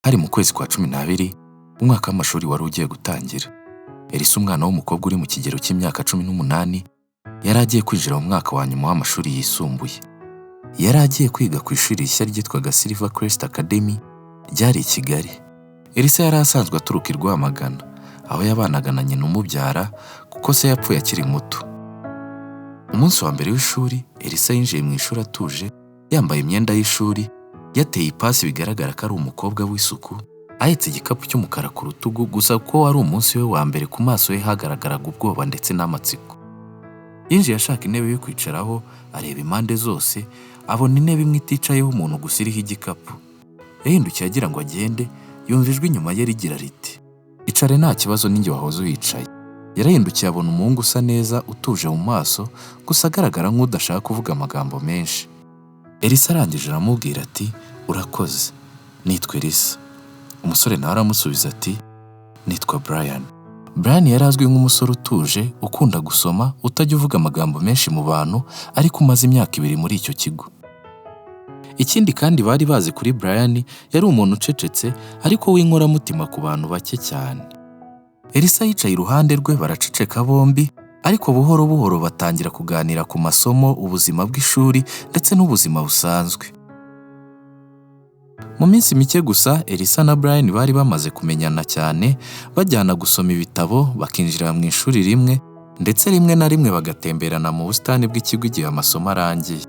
Hari mu kwezi kwa 12 umwaka w'amashuri wari ugiye gutangira. Elisa umwana w'umukobwa uri mu kigero cy'imyaka 18 yari agiye kwinjira mu mwaka wa nyuma w'amashuri yisumbuye. Yari agiye kwiga ku ishuri rishya ryitwaga Silver Crest Academy ryari i Kigali. Elisa yari asanzwe aturuka i Rwamagana, aho yabanaga na nyina umubyara kuko se yapfuye akiri muto. Umunsi wa mbere w'ishuri, Elisa yinjiye mu ishuri atuje, yambaye imyenda y'ishuri, yateye ipasi bigaragara ko ari umukobwa w'isuku, ahetse igikapu cy'umukara ku rutugu, gusa ko wari umunsi we wa mbere ku maso ye hagaragaraga ubwoba ndetse n'amatsiko. Yinjiye ashaka intebe yo kwicaraho, areba impande zose, abona intebe imwe iticayeho umuntu gusa iriho igikapu. Yahindukiye agira ngo agende, yumva ijwi inyuma ye rigira riti, "Icare nta kibazo, ninjye wahoze wicaye." Yarahindukiye abona umuhungu usa neza, utuje mu maso, gusa agaragara nk'udashaka kuvuga amagambo menshi. Elisa arangije aramubwira ati, "Urakoze, nitwa Elisa." Umusore nawe aramusubiza ati, "Nitwa Brian." Brian yari azwi nk'umusore utuje, ukunda gusoma, utajya uvuga amagambo menshi mu bantu, ariko umaze imyaka 2 muri icyo kigo. Ikindi kandi bari bazi kuri Brian, yari umuntu ucecetse ariko w'inkoramutima ku bantu bake cyane. Elisa yicaye iruhande rwe, baraceceka bombi, ariko buhoro buhoro batangira kuganira ku masomo, ubuzima bw'ishuri ndetse n'ubuzima busanzwe. Mu minsi mike gusa, Elisa na Brian bari bamaze kumenyana cyane, bajyana gusoma ibitabo, bakinjira mu ishuri rimwe, ndetse rimwe na rimwe bagatemberana mu busitani bw'ikigo igihe amasomo arangiye.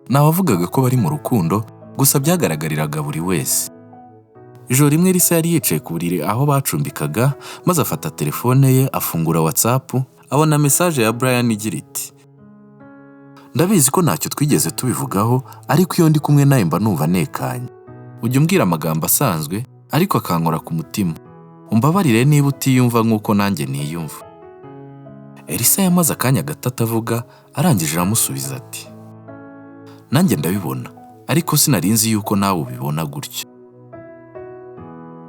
Nabavugaga ko bari mu rukundo, gusa byagaragariraga buri wese. Ijoro rimwe Elisa yari yicaye ku buriri aho bacumbikaga, maze afata telefone ye, afungura WhatsApp, abona message ya Brian igira iti, "Ndabizi ko ntacyo twigeze tubivugaho, ariko iyo ndi kumwe nawe mba numva nekanye. Ujya umbwira amagambo asanzwe, ariko akankora ku mutima. Umbabarire niba utiyumva nk'uko nanjye niyumva." Elisa yamaze akanya gato atavuga, arangije aramusubiza ati, "Nanjye ndabibona, ariko sinarinzi yuko nawe ubibona gutyo."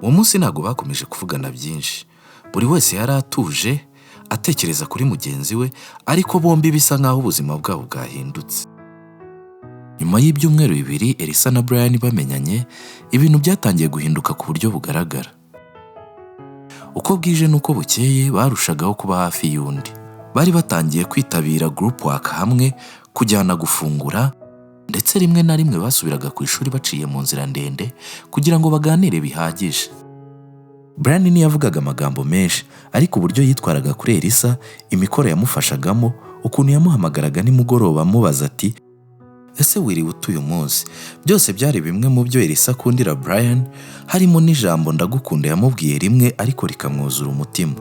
Uwo munsi ntabwo bakomeje kuvugana byinshi. Buri wese yari atuje, atekereza kuri mugenzi we, ariko bombi bisa nk'aho ubuzima bwabo bwahindutse. Nyuma y'ibyumweru 2 Elisa na Brian bamenyanye, ibintu byatangiye guhinduka ku buryo bugaragara. Uko bwije n'uko bukeye barushagaho kuba hafi y'undi. Bari batangiye kwitabira group work hamwe, kujyana gufungura, ndetse rimwe na rimwe basubiraga ku ishuri baciye mu nzira ndende kugira ngo baganire bihagije. Brian ntiyavugaga amagambo menshi, ariko uburyo yitwaraga kuri Elisa, imikoro yamufashagamo, ukuntu yamuhamagaraga nimugoroba amubaza ati, "Ese wiriwe utuye umunsi?" Byose byari bimwe mu byo Elisa akundira Brian, harimo n'ijambo ndagukunda yamubwiye rimwe ariko rikamwuzura umutima.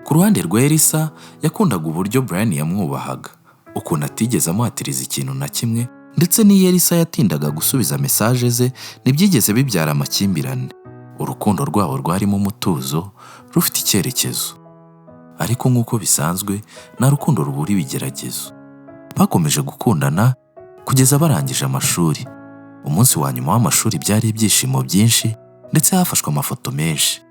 Ku ruhande rwa Elisa, yakundaga uburyo Brian yamwubahaga, ukuntu atigeze amuhatiriza ikintu na kimwe, ndetse n'iyo Elisa yatindaga gusubiza message ze, ntibyigeze bibyara amakimbirane. Urukundo rwabo rwarimo umutuzo, rufite icyerekezo. Ariko nk'uko bisanzwe, nta rukundo rubura ibigeragezo. Bakomeje gukundana kugeza barangije amashuri. Umunsi wa nyuma w'amashuri byari ibyishimo byinshi, ndetse hafashwe amafoto menshi.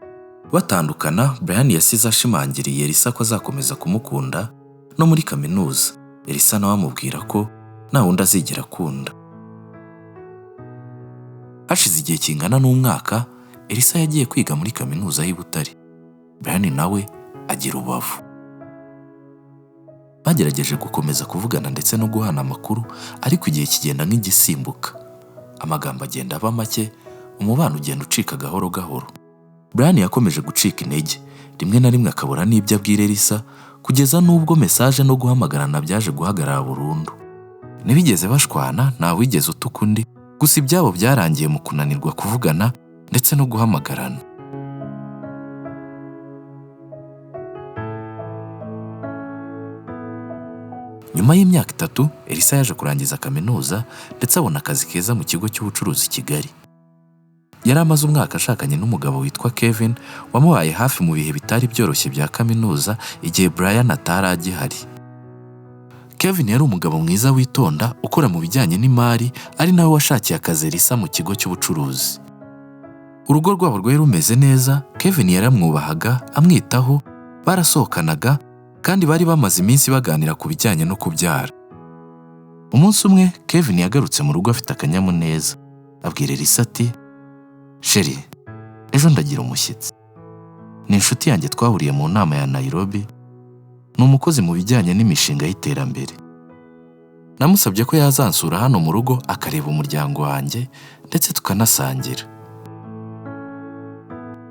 Batandukana, Brian yasize ashimangiriye Elisa ko azakomeza kumukunda no muri kaminuza. Elisa nawe amubwira ko nta wundi azigera akunda. Hashize igihe kingana n'umwaka, Elisa yagiye kwiga muri kaminuza y'i Butare. Brian nawe agira ubavu. Bagerageje gukomeza kuvugana ndetse no guhana amakuru, ariko igihe kigenda nk'igisimbuka. Amagambo agenda aba make, umubano ugenda ucika gahoro gahoro. Brian yakomeje gucika intege, rimwe na rimwe akabura n'ibyo abwira Elisa, kugeza n'ubwo message no guhamagarana byaje guhagarara burundu. Ntibigeze bashwana, nta wigeze utuka undi, gusa ibyabo byarangiye mu kunanirwa kuvugana ndetse no guhamagarana. Nyuma y'imyaka 3, Elisa yaje kurangiza kaminuza ndetse abona akazi keza mu kigo cy'ubucuruzi i Kigali. Yari amaze umwaka ashakanye n'umugabo witwa Kevin, wamubaye hafi mu bihe bitari byoroshye bya kaminuza igihe Brian atari agihari. Kevin yari umugabo mwiza witonda, ukora mu bijyanye n'imari, ari nawe washakiye akazi Elisa mu kigo cy'ubucuruzi. Urugo rwabo rwari rumeze neza, Kevin yaramwubahaga, amwitaho, barasohokanaga, kandi bari bamaze iminsi baganira ku bijyanye no kubyara. Umunsi umwe Kevin yagarutse mu rugo afite akanyamuneza. Abwira Elisa ati, "Sheri, ejo ndagira umushyitsi. Ni inshuti yanjye twahuriye mu nama ya Nairobi. Ni umukozi mu bijyanye n'imishinga y'iterambere. Namusabye ko yazansura hano mu rugo akareba umuryango wanjye ndetse tukanasangira."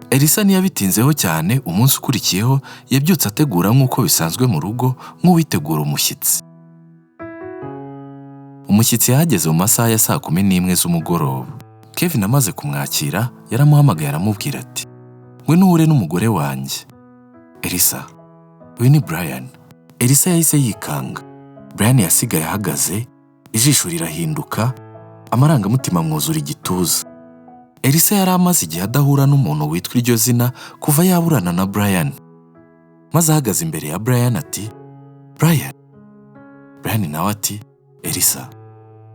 Elisa ntiyabitinzeho cyane. Umunsi ukurikiyeho yabyutse ategura nk'uko bisanzwe mu rugo nk'uwitegura umushyitsi. Umushyitsi yahageze mu masaha ya 11 z'umugoroba. Kevin amaze kumwakira yaramuhamagaye aramubwira ati, "Ngwino uhure n'umugore wanjye." "Elisa, uyu ni Brian." Elisa yahise yikanga. Brian yasigaye ahagaze, ijisho rirahinduka, amarangamutima amwuzura igituza. Elisa yari amaze igihe adahura n'umuntu witwa iryo zina kuva yaburana na Brian. Maze ahagaze imbere ya Brian ati, "Brian." Brian nawe ati, "Elisa."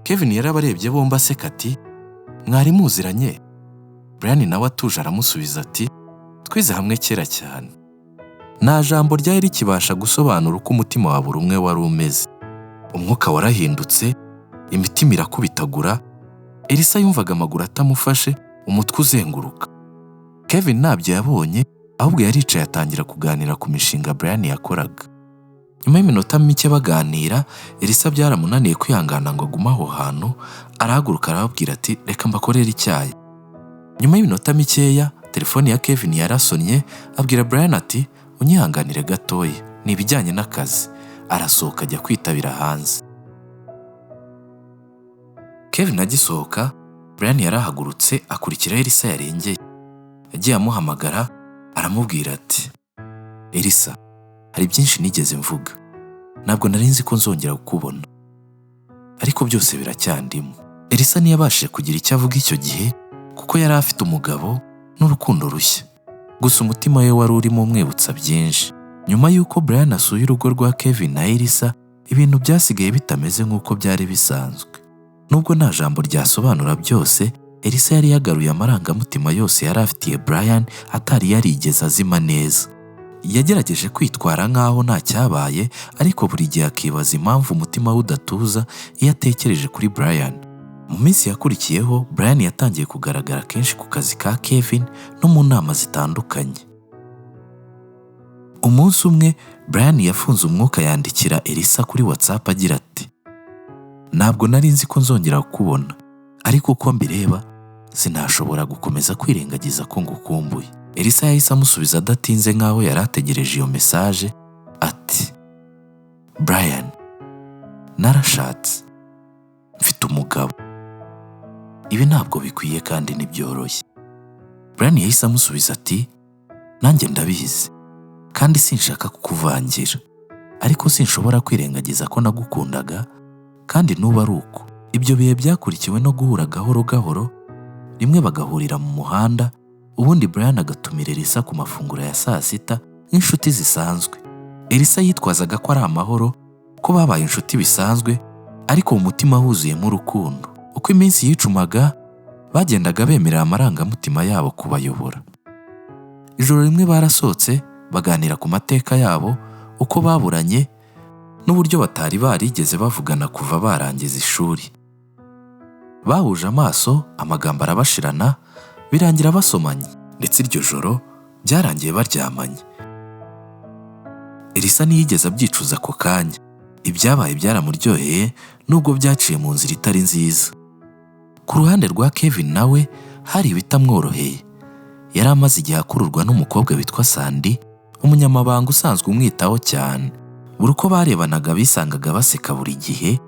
Kevin yarabarebye bombi aseka ati, "Mwari muziranye?" Brian nawe atuje aramusubiza ati, "Twize hamwe kera cyane." Nta jambo ryari rikibasha gusobanura uko umutima wa buri umwe wari umeze. Umwuka warahindutse, imitima irakubitagura. Elisa yumvaga amaguru atamufashe, umutwe uzenguruka. Kevin ntabyo yabonye, ahubwo yaricaye atangira kuganira ku mishinga Brian yakoraga. Nyuma y'iminota mike baganira, Elisa byaramunaniye kwihangana ngo agume aho hantu. Arahaguruka arababwira ati, "Reka mbakorere icyayi." Nyuma y'iminota mikeya, telefoni ya Kevin yarasonnye. Abwira Brian ati, "Unyihanganire gatoya, ni ibijyanye n'akazi." Arasohoka ajya kwitabira hanze. Kevin agisohoka, Brian yarahagurutse akurikira Elisa yarengeye. Yagiye amuhamagara aramubwira ati, "Elisa, hari byinshi nigeze mvuga. Ntabwo nari nzi ko nzongera kukubona. Ariko byose biracyandimo." Elisa ntiyabashije kugira icyo avuga icyo gihe kuko yari afite umugabo n'urukundo rushya. Gusa umutima we wari urimo umwibutsa byinshi. Nyuma y'uko Brian asuye urugo rwa Kevin na Elisa, ibintu byasigaye bitameze nk'uko byari bisanzwe. Nubwo nta jambo ryasobanura byose, Elisa yari yagaruye amarangamutima yose yari afitiye Brian atari yarigeze azima neza. Yagerageje kwitwara nk'aho nta cyabaye, ariko buri gihe akibaza impamvu umutima we udatuza iyo atekereje kuri Brian. Mu minsi yakurikiyeho, Brian yatangiye kugaragara kenshi ku kazi ka Kevin no mu nama zitandukanye. Umunsi umwe, Brian yafunze umwuka yandikira Elisa kuri WhatsApp agira ati, "Ntabwo nari nzi ko nzongera kukubona, ariko uko mbireba sinashobora gukomeza kwirengagiza ko ngukumbuye." Elisa yahise amusubiza adatinze nk'aho yari ategereje iyo mesaje ati, "Brian, narashatse, mfite umugabo. Ibi ntabwo bikwiye kandi ntibyoroshye." Brian yahise amusubiza ati, "Nanjye ndabizi kandi sinshaka kukuvangira, ariko sinshobora kwirengagiza ko nagukundaga kandi n'ubu ari uko." Ibyo bihe byakurikiwe no guhura gahoro gahoro. Rimwe bagahurira mu muhanda, ubundi Brian agatumira Elisa ku mafunguro ya saa sita nk'inshuti zisanzwe. Elisa yitwazaga ko ari amahoro, ko babaye inshuti bisanzwe, ariko mu mutima huzuyemo urukundo. Uko iminsi yicumaga, bagendaga bemerera amarangamutima yabo kubayobora. Ijoro rimwe barasohotse baganira ku mateka yabo, uko baburanye n'uburyo batari barigeze bavugana kuva barangiza ishuri. Bahuje amaso, amagambo arabashirana, birangira basomanye, ndetse iryo joro byarangiye baryamanye. Elisa ntiyigeze abyicuza ako kanya. Ibyabaye byaramuryoheye nubwo byaciye mu nzira itari nziza. Ku ruhande rwa Kevin nawe hari ibitamworoheye. Yari amaze igihe akururwa n'umukobwa witwa Sandy, umunyamabanga usanzwe umwitaho cyane. Buri uko barebanaga bisangaga baseka buri gihe.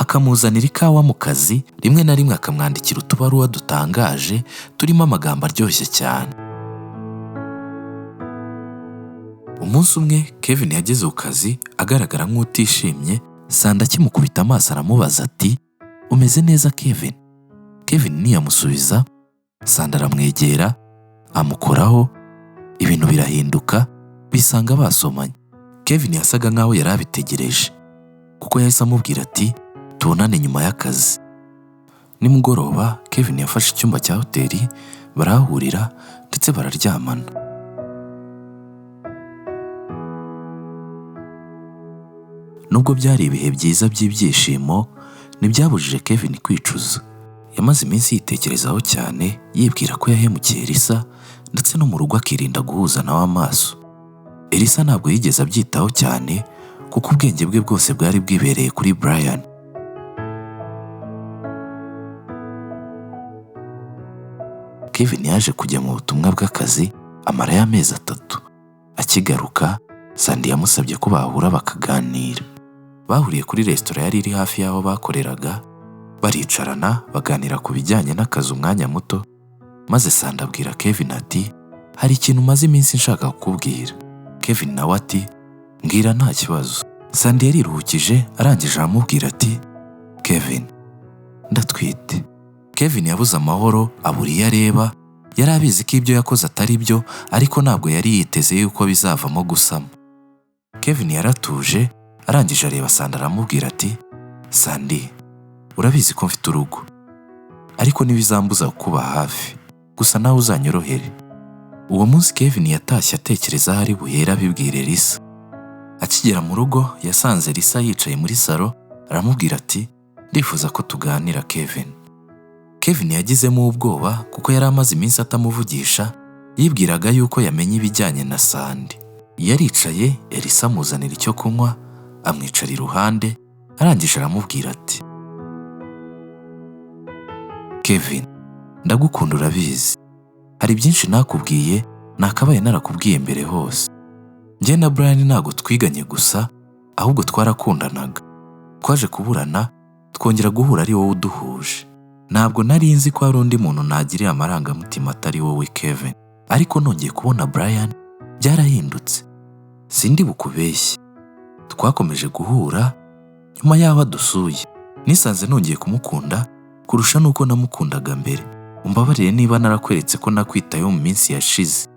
Akamuzanira ikawa mu kazi, rimwe na rimwe akamwandikira utubaruwa dutangaje turimo amagambo aryoshye cyane. Umunsi umwe Kevin yageze ku kazi agaragara nk'utishimye. Sandy akimukubita amaso aramubaza ati, "Umeze neza Kevin?" Kevin ntiyamusubiza. Sandy aramwegera amukoraho, ibintu birahinduka, bisanga basomanye. Kevin yasaga nk'aho yari abitegereje kuko yahise amubwira ati, "Tubonane nyuma y'akazi." Nimugoroba Kevin yafashe icyumba cya hoteli, barahurira ndetse bararyamana. Nubwo byari ibihe byiza by'ibyishimo, ntibyabujije Kevin kwicuza. Yamaze iminsi yitekerezaho cyane, yibwira ko yahemukiye Elisa ndetse no mu rugo akirinda guhuza nawe amaso. Elisa ntabwo yigeze abyitaho cyane kuko ubwenge bwe bwose bwari bwibereye kuri Brian. Kevin yaje kujya mu butumwa bw'akazi amarayo amezi 3. Akigaruka, Sandy yamusabye ko bahura bakaganira. Bahuriye kuri resitora yari iri hafi y'aho bakoreraga, baricarana baganira ku bijyanye n'akazi umwanya muto, maze Sandy abwira Kevin ati, hari ikintu maze iminsi nshaka kukubwira. Kevin nawe ati, mbwira nta kibazo. Sandy yariruhukije, arangije aramubwira ati, Kevin, ndatwite. Kevin yabuze amahoro, abura iyo areba. Yari abizi ko ibyo yakoze atari byo, ariko ntabwo yari yiteze yuko bizavamo gusama. Kevin yaratuje, arangije areba Sandy aramubwira ati, Sandy, urabizi ko mfite urugo, ariko ntibizambuza kuba hafi, gusa nawe uzanyorohere. Uwo munsi Kevin yatashye atekereza aho ari buhere abibwira Elisa. Akigera mu rugo yasanze Elisa yicaye muri salo, aramubwira ati, ndifuza ko tuganira Kevin. Kevin yagizemo ubwoba kuko yari amaze iminsi atamuvugisha, yibwiraga yuko yamenye ibijyanye na Sandy. Yaricaye, Elisa amuzanira icyo kunywa, amwicara iruhande, arangije aramubwira ati, Kevin, ndagukunda urabizi. Hari byinshi nakubwiye, nakabaye narakubwiye mbere hose. Njye na Brian ntabwo twiganye gusa, ahubwo twarakundanaga. Twaje kuburana, twongera guhura ari wowe uduhuje. Ntabwo nari nzi ko hari undi muntu nagiriye amarangamutima atari wowe Kevin, ariko nongeye kubona Brian byarahindutse. Sindi bukubeshye. Twakomeje guhura, nyuma y'aho adusuye nisanze nongeye kumukunda kurusha nuko namukundaga mbere. Umbabarire niba narakweretse ko nakwitayeho mu minsi yashize.